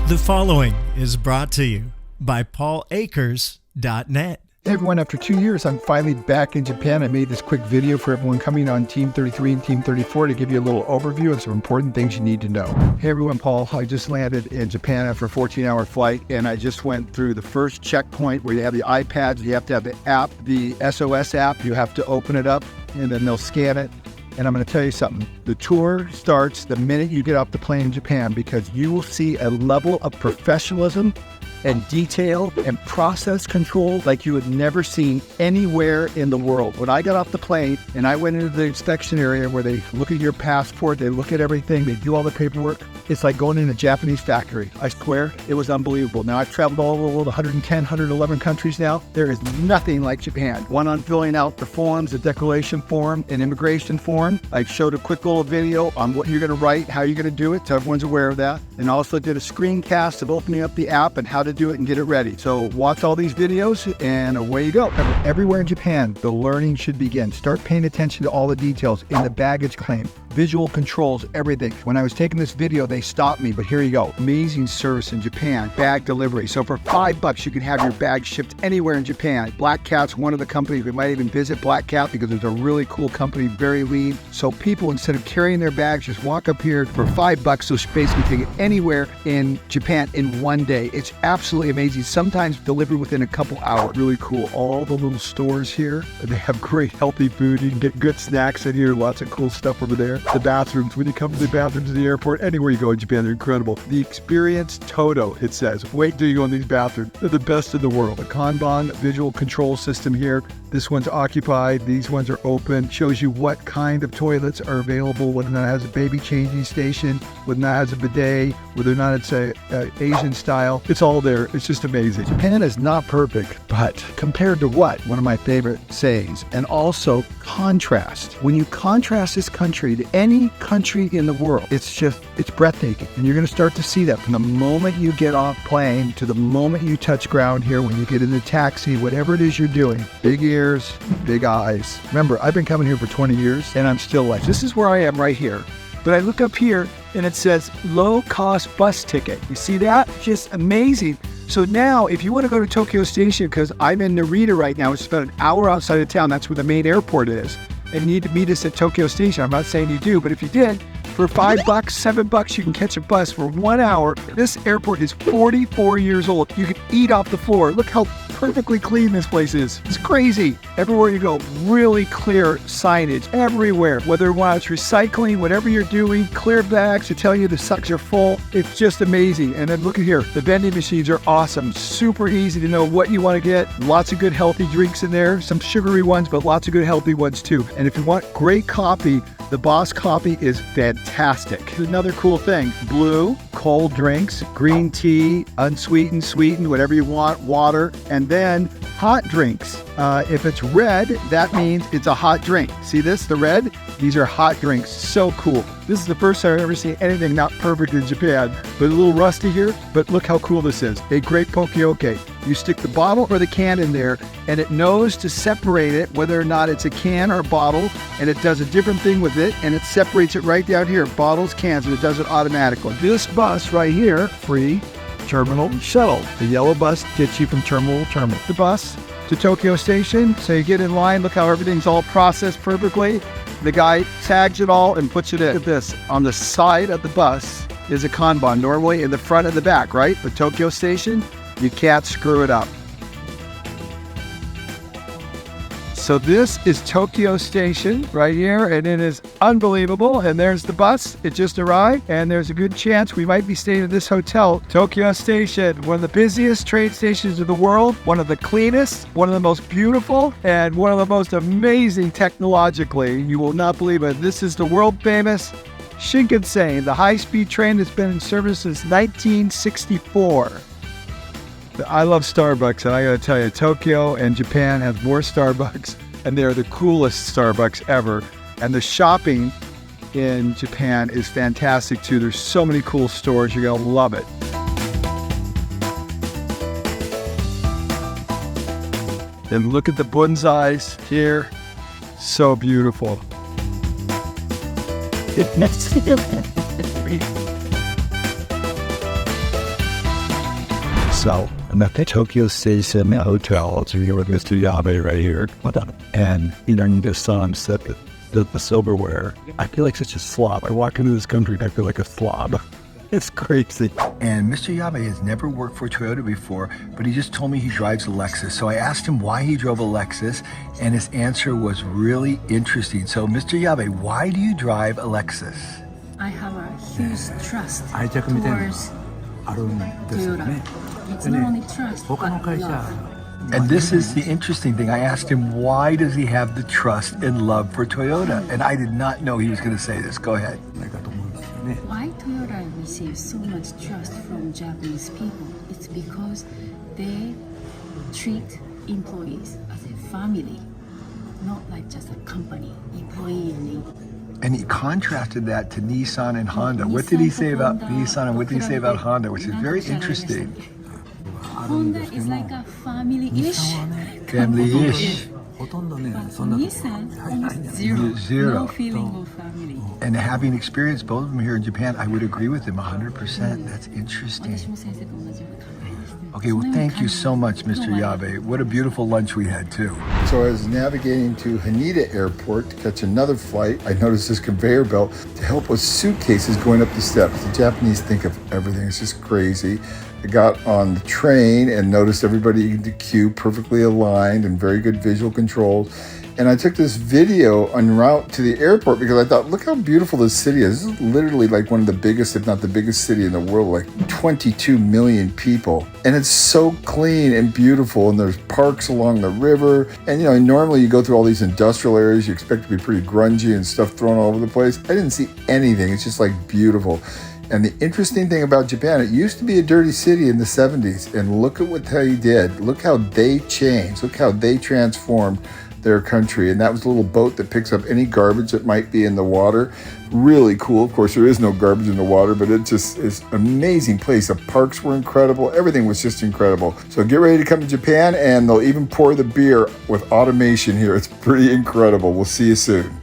The following is brought to you by PaulAkers.net. Hey everyone, after 2 years, I'm finally back in Japan. I made this quick video for everyone coming on Team 33 and Team 34 to give you a little overview and some important things you need to know. Hey everyone, Paul. I just landed in Japan after a 14-hour flight, and I just went through the first checkpoint where you have the iPads, you have to have the app, the SOS app, you have to open it up, and then they'll scan it. And I'm going to tell you something. The tour starts the minute you get off the plane in Japan, because you will see a level of professionalism and detail and process control like you had never seen anywhere in the world. When I got off the plane and I went into the inspection area where they look at your passport, they look at everything, they do all the paperwork, it's like going in a Japanese factory. I swear, it was unbelievable. Now, I've traveled all over the world, 110, 111 countries now. There is nothing like Japan. One on filling out the forms, the declaration form, an immigration form. I showed a quick little video on what you're going to write, how you're going to do it, so everyone's aware of that. And also did a screencast of opening up the app and how to do it and get it ready. So watch all these videos and away you go. Everywhere in Japan, the learning should begin. Start paying attention to all the details in the baggage claim, visual controls, everything. When I was taking this video, they stopped me, but here you go. Amazing service in Japan, bag delivery. So for $5, you can have your bag shipped anywhere in Japan. Black Cat's one of the companies. We might even visit Black Cat because it's a really cool company, very lean. So people, instead of carrying their bags, just walk up here for $5. So basically take it anywhere in Japan in one day. It's absolutely amazing. Sometimes delivered within a couple hours. Really cool. All the little stores here, they have great healthy food. You can get good snacks in here. Lots of cool stuff over there. The bathrooms, when you come to the bathrooms at the airport, anywhere you go in Japan, they're incredible. The experience Toto, it says. Wait till you go in these bathrooms. They're the best in the world. The Kanban visual control system here. This one's occupied. These ones are open. Shows you what kind of toilets are available, whether or not it has a baby changing station, whether or not it has a bidet, whether or not it's a Asian style. It's all there. It's just amazing. Japan is not perfect, but compared to what? One of my favorite sayings. And also contrast. When you contrast this country to any country in the world, it's breathtaking. And you're going to start to see that from the moment you get off plane to the moment you touch ground here, when you get in the taxi, whatever it is you're doing. Big ears, big eyes. Remember, I've been coming here for 20 years and I'm still like, this is where I am right here. But I look up here and it says low-cost bus ticket. You see that? Just amazing. So now, if you want to go to Tokyo Station, because I'm in Narita right now, it's about an hour outside of town, that's where the main airport is, and you need to meet us at Tokyo Station. I'm not saying you do, but if you did, for $5, $7, you can catch a bus for 1 hour. This airport is 44 years old. You can eat off the floor. Look how perfectly clean this place is. It's crazy. Everywhere you go, really clear signage everywhere. Whether it's recycling, whatever you're doing, clear bags to tell you the sucks are full. It's just amazing. And then look at here. The vending machines are awesome. Super easy to know what you want to get. Lots of good healthy drinks in there. Some sugary ones, but lots of good healthy ones too. And if you want great coffee, the Boss coffee is fantastic. Another cool thing, blue, cold drinks, green tea, unsweetened, sweetened, whatever you want, water, and then hot drinks. If it's red, that means it's a hot drink. See this, the red? These are hot drinks, so cool. This is the first time I've ever seen anything not perfect in Japan, but a little rusty here, but look how cool this is. A great poke-yoke. You stick the bottle or the can in there, and it knows to separate it, whether or not it's a can or a bottle, and it does a different thing with it, and it separates it right down here, bottles, cans, and it does it automatically. This bus right here, free terminal shuttle. The yellow bus gets you from terminal to terminal. The bus to Tokyo Station, so you get in line, look how everything's all processed perfectly. The guy tags it all and puts it in. Look at this, on the side of the bus is a Kanban, normally in the front and the back, right? But Tokyo Station, you can't screw it up. So this is Tokyo Station right here, and it is unbelievable. And there's the bus. It just arrived, and there's a good chance we might be staying at this hotel. Tokyo Station, one of the busiest train stations in the world, one of the cleanest, one of the most beautiful, and one of the most amazing technologically. You will not believe it. This is the world-famous Shinkansen, the high-speed train that's been in service since 1964. I love Starbucks, and I gotta tell you, Tokyo and Japan have more Starbucks, and they're the coolest Starbucks ever. And the shopping in Japan is fantastic too. There's so many cool stores, you're gonna love it. And look at the bonsais here, so beautiful. So I'm at the Tokyo Station Hotel. So here with Mr. Yabe right here. And eating the sunset, the silverware. I feel like such a slob. I walk into this country and I feel like a slob. It's crazy. And Mr. Yabe has never worked for Toyota before, but he just told me he drives a Lexus. So I asked him why he drove a Lexus, and his answer was really interesting. So Mr. Yabe, why do you drive a Lexus? I have a huge trust 愛着みたいなのが towards あるんですよ Toyota. ね。 It's not only trust, 他の but 会社 love. And this is the interesting thing. I asked him, why does he have the trust and love for Toyota? And I did not know he was going to say this. Go ahead. ないかと思うんですよね。 Why Toyota receives so much trust from Japanese people? It's because they treat employees as a family, not like just a company, employee and And he contrasted that to Nissan and Honda. What did he say about Nissan and what did he say about Honda, which is very interesting. Honda is like a family-ish. Family-ish. ほとんどね、 But そんな Nissan, almost zero. Zero. No feeling of family. And having experienced both of them here in Japan, I would agree with him 100%. That's interesting. 私も先生と同じような考えですね。 Okay, well, thank you so much, Mr. Yabe. What a beautiful lunch we had, too. So I was navigating to Haneda Airport to catch another flight. I noticed this conveyor belt to help with suitcases going up the steps. The Japanese think of everything. It's just crazy. I got on the train and noticed everybody in the queue perfectly aligned and very good visual controls. And I took this video en route to the airport because I thought, look how beautiful this city is. This is literally like one of the biggest, if not the biggest city in the world, like 22 million people. And it's so clean and beautiful. And there's parks along the river. And, you know, normally you go through all these industrial areas, you expect to be pretty grungy and stuff thrown all over the place. I didn't see anything. It's just like beautiful. And the interesting thing about Japan, it used to be a dirty city in the 70s. And look at what they did. Look how they changed. Look how they transformed their country. And that was a little boat that picks up any garbage that might be in the water. Really cool. Of course, there is no garbage in the water, but it just is an amazing place. The parks were incredible. Everything was just incredible. So get ready to come to Japan, and they'll even pour the beer with automation here. It's pretty incredible. We'll see you soon.